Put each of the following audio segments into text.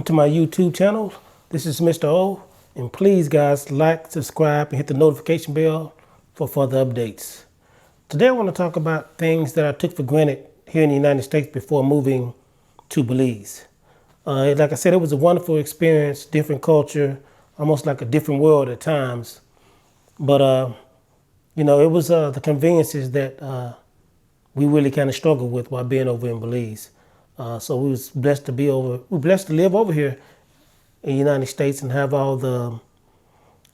to my YouTube channel. This is Mr. O, and please guys like, subscribe, and hit the notification bell for further updates. Today I want to talk about things that I took for granted here in the United States before moving to Belize. Like I said, it was a wonderful experience, different culture, almost like a different world at times. But it was the conveniences that we really kind of struggled with while being over in Belize. So we was blessed to live over here in the United States and have all the,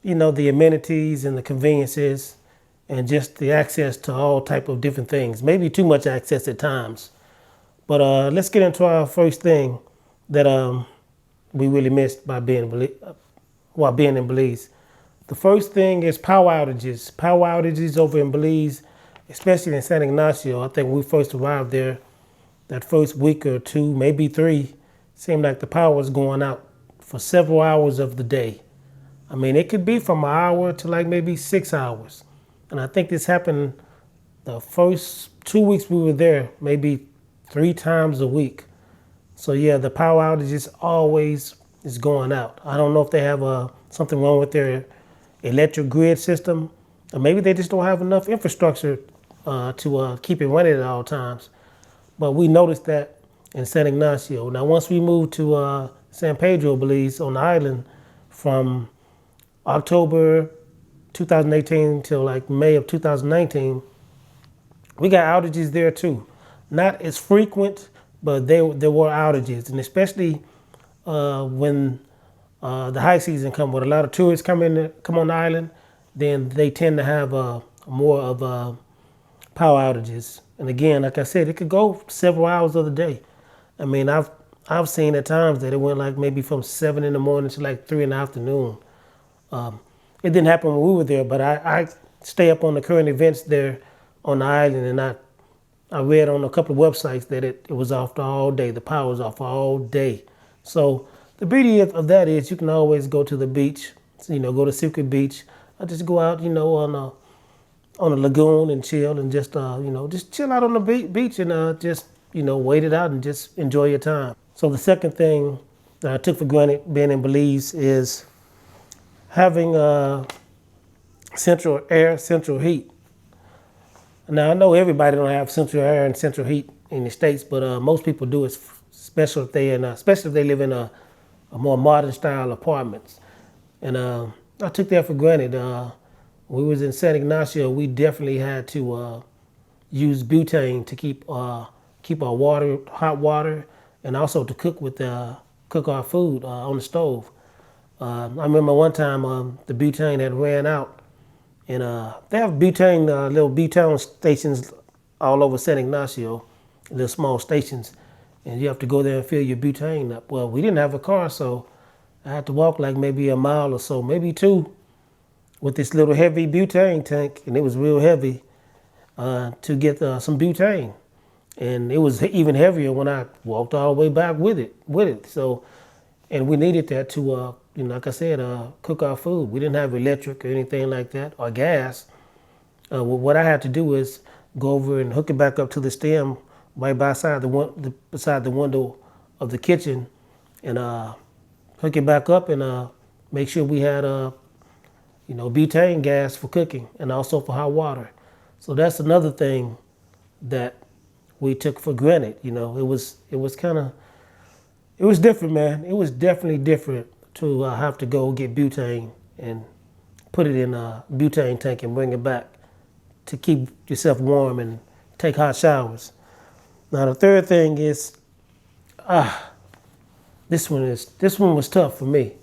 the amenities and the conveniences and just the access to all type of different things. Maybe too much access at times. But let's get into our first thing that we really missed by while being in Belize. The first thing is power outages. Power outages over in Belize, especially in San Ignacio. I think when we first arrived there, that first week or two, maybe three, seemed like the power was going out for several hours of the day. I mean, it could be from an hour to like maybe 6 hours. And I think this happened the first 2 weeks we were there, maybe 3 times a week. So yeah, the power outages always is going out. I don't know if they have something wrong with their electric grid system, or maybe they just don't have enough infrastructure to keep it running at all times. But we noticed that in San Ignacio. Now, once we moved to San Pedro, Belize, on the island, from October 2018 till like May of 2019, we got outages there too. Not as frequent, but there were outages, and especially when the high season come, when a lot of tourists come on the island, then they tend to have more of power outages. And again, like I said, it could go several hours of the day. I mean, I've seen at times that it went like maybe from 7 in the morning to like 3 in the afternoon. It didn't happen when we were there, but I stay up on the current events there on the island, and I read on a couple of websites that it was off all day. The power was off all day. So the beauty of that is you can always go to the beach, go to Secret Beach, or just go out, on a lagoon and chill and just chill out on the beach and just wait it out and just enjoy your time. So the second thing that I took for granted being in Belize is having central heat. Now I know everybody don't have central air and central heat in the States, but most people do, especially if they live in a more modern style apartments. And I took that for granted. When we was in San Ignacio, we definitely had to use butane to keep our water, hot water, and also to cook our food on the stove. I remember one time the butane had ran out, and they have little butane stations all over San Ignacio, little small stations, and you have to go there and fill your butane up. Well, we didn't have a car, so I had to walk like maybe a mile or so, maybe 2, with this little heavy butane tank, and it was real heavy, to get some butane. And it was even heavier when I walked all the way back with it. So, and we needed that to, like I said, cook our food. We didn't have electric or anything like that, or gas. What I had to do is go over and hook it back up to the stem right beside the window of the kitchen, and hook it back up and make sure we had butane gas for cooking and also for hot water. So that's another thing that we took for granted. It was different, man. It was definitely different to have to go get butane and put it in a butane tank and bring it back to keep yourself warm and take hot showers. Now the third thing is, this one was tough for me.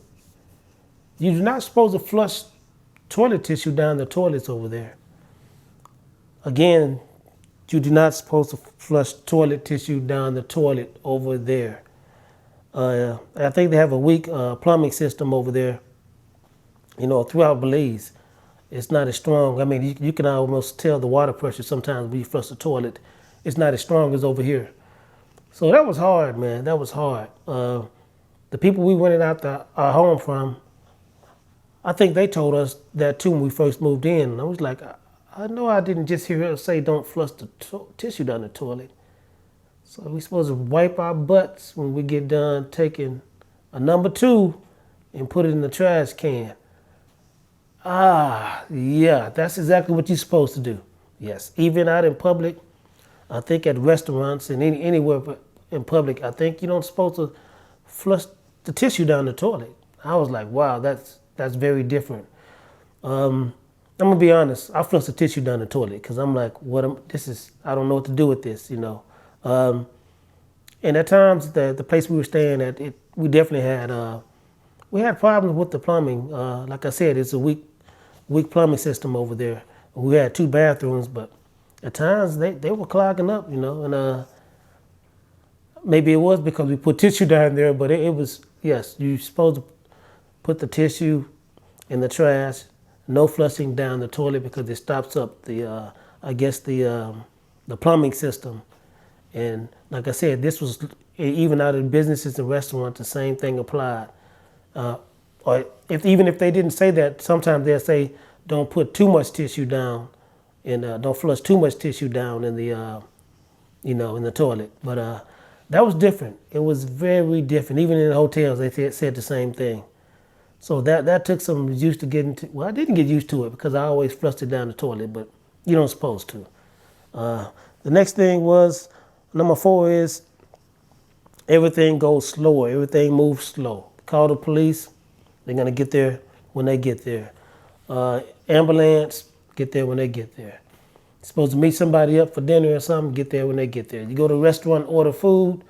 You're not supposed to flush toilet tissue down the toilets over there. Again, you do not supposed to flush toilet tissue down the toilet over there. I think they have a weak plumbing system over there, throughout Belize. It's not as strong. I mean, you can almost tell the water pressure sometimes when you flush the toilet. It's not as strong as over here. So that was hard, man. That was hard. The people we rented out our home from, I think they told us that too when we first moved in. I was like, I know I didn't just hear her say don't flush the tissue down the toilet. So we're supposed to wipe our butts when we get done taking a number 2 and put it in the trash can. Yeah, that's exactly what you're supposed to do. Yes, even out in public, I think at restaurants and anywhere in public, I think you don't supposed to flush the tissue down the toilet. I was like, wow, that's very different. I'm gonna be honest. I flush the tissue down the toilet because I'm like, I don't know what to do with this, you know. And at times, the place we were staying at, we definitely had we had problems with the plumbing. Like I said, it's a weak plumbing system over there. We had 2 bathrooms, but at times they were clogging up, you know. And maybe it was because we put tissue down there, but it was, yes, you're supposed to put the tissue in the trash. No flushing down the toilet because it stops up the plumbing system. And like I said, this was even out in businesses and restaurants, the same thing applied. Or even if they didn't say that, sometimes they'll say, don't put too much tissue down, and don't flush too much tissue down in the in the toilet. But that was different. It was very different. Even in the hotels, they said the same thing. So that took some used to getting to. Well, I didn't get used to it because I always flushed it down the toilet, but you don't supposed to. The next thing was, number 4 is everything goes slower. Everything moves slow. Call the police. They're going to get there when they get there. Ambulance, get there when they get there. You're supposed to meet somebody up for dinner or something, get there when they get there. You go to a restaurant, order food,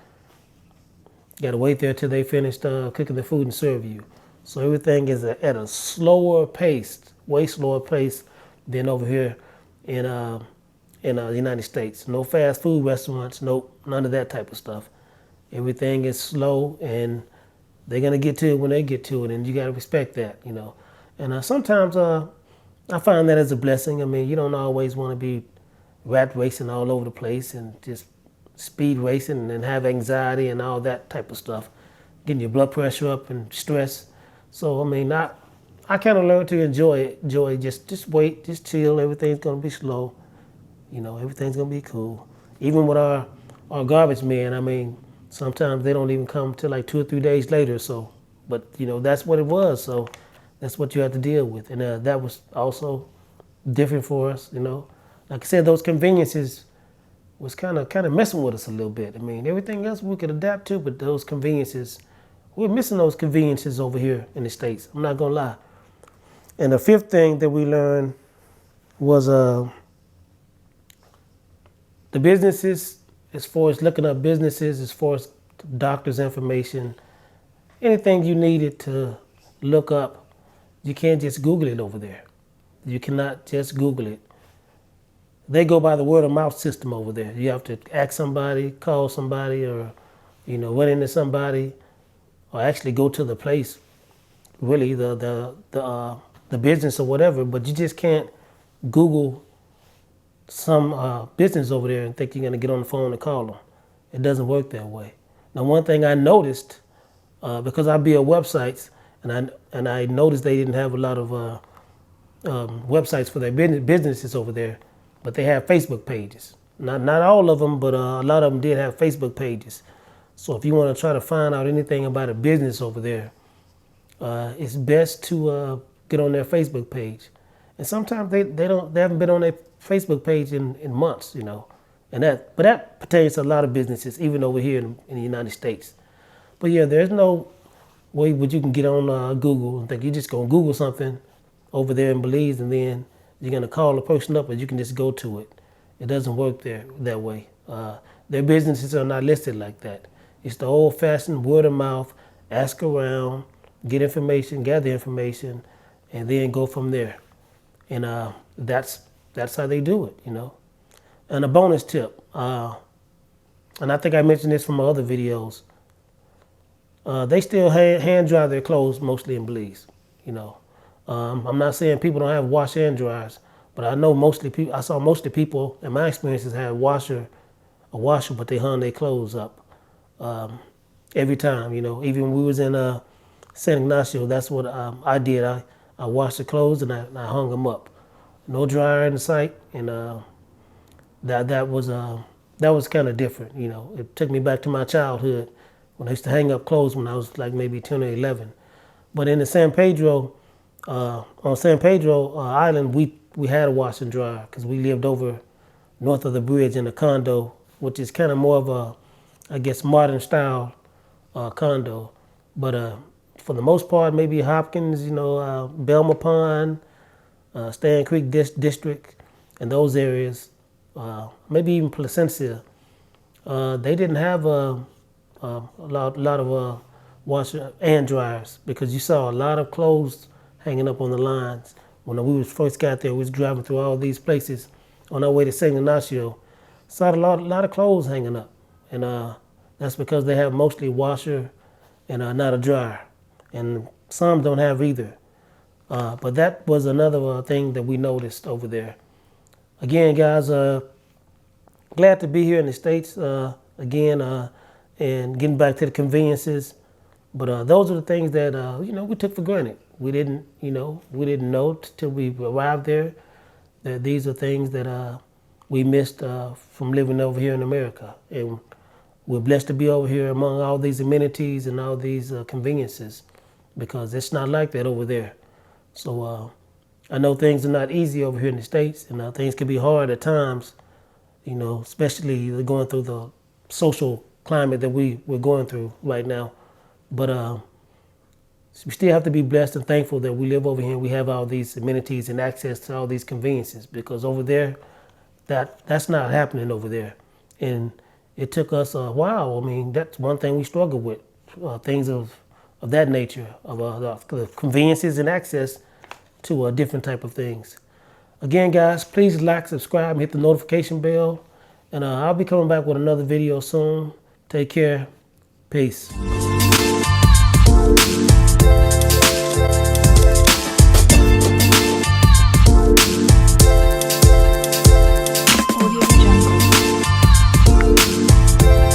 you got to wait there till they finish cooking the food and serve you. So everything is at a slower pace, way slower pace than over here in the United States. No fast food restaurants, nope, none of that type of stuff. Everything is slow, and they're gonna get to it when they get to it, and you gotta respect that, you know. And sometimes I find that as a blessing. I mean, you don't always want to be rat racing all over the place and just speed racing and have anxiety and all that type of stuff, getting your blood pressure up and stress. So I mean, I kind of learned to enjoy it. Just wait, just chill. Everything's gonna be slow. You know, everything's gonna be cool. Even with our garbage men, I mean, sometimes they don't even come till like 2 or 3 days later. So, but you know, that's what it was. So that's what you have to deal with, and that was also different for us. You know, like I said, those conveniences was kind of messing with us a little bit. I mean, everything else we could adapt to, but those conveniences, we're missing those conveniences over here in the States. I'm not gonna lie. And the 5th thing that we learned was the businesses, as far as looking up businesses, as far as doctor's information, anything you needed to look up, you can't just Google it over there. You cannot just Google it. They go by the word of mouth system over there. You have to ask somebody, call somebody, or run into somebody, or actually go to the place, really the business or whatever. But you just can't Google some business over there and think you're gonna get on the phone and call them. It doesn't work that way. Now, one thing I noticed, because I build websites, and I noticed they didn't have a lot of websites for their businesses over there, but they have Facebook pages. Not all of them, but a lot of them did have Facebook pages. So if you want to try to find out anything about a business over there, it's best to get on their Facebook page. And sometimes they haven't been on their Facebook page in months, but that pertains to a lot of businesses, even over here in the United States. But yeah, there's no way you can get on Google and think you're just gonna Google something over there in Belize and then you're gonna call a person up and you can just go to it. It doesn't work there that way. Their businesses are not listed like that. It's the old-fashioned word of mouth, ask around, get information, gather information, and then go from there. And that's how they do it, And a bonus tip, and I think I mentioned this from my other videos, they still hand dry their clothes mostly in Belize, I'm not saying people don't have washer and dryers, but I know I saw most of the people in my experiences had a washer, but they hung their clothes up every time, Even when we was in San Ignacio, that's what I did. I washed the clothes and I hung them up. No dryer in sight, and that was kind of different, It took me back to my childhood when I used to hang up clothes when I was like maybe 10 or 11. But in the San Pedro, on San Pedro Island, we had a wash and dryer because we lived over north of the bridge in a condo, which is kind of more of a, I guess, modern style condo. But for the most part, maybe Hopkins, Belma Pond, Stan Creek District, and those areas, maybe even Placencia, they didn't have a lot of washer and dryers because you saw a lot of clothes hanging up on the lines. When we first got there, we was driving through all these places on our way to San Ignacio. Saw a lot of clothes hanging up, and that's because they have mostly washer and not a dryer, and some don't have either. But that was another thing that we noticed over there. Again, guys, glad to be here in the States again and getting back to the conveniences. But those are the things that we took for granted. We didn't know till we arrived there that these are things that we missed from living over here in America. And we're blessed to be over here among all these amenities and all these conveniences, because it's not like that over there. So I know things are not easy over here in the States, and things can be hard at times, especially going through the social climate that we're going through right now. But we still have to be blessed and thankful that we live over here and we have all these amenities and access to all these conveniences, because over there, that's not happening over there. And it took us a while. I mean, that's one thing we struggle with, things of that nature, of the conveniences and access to different type of things. Again, guys, please like, subscribe, and hit the notification bell. And I'll be coming back with another video soon. Take care. Peace.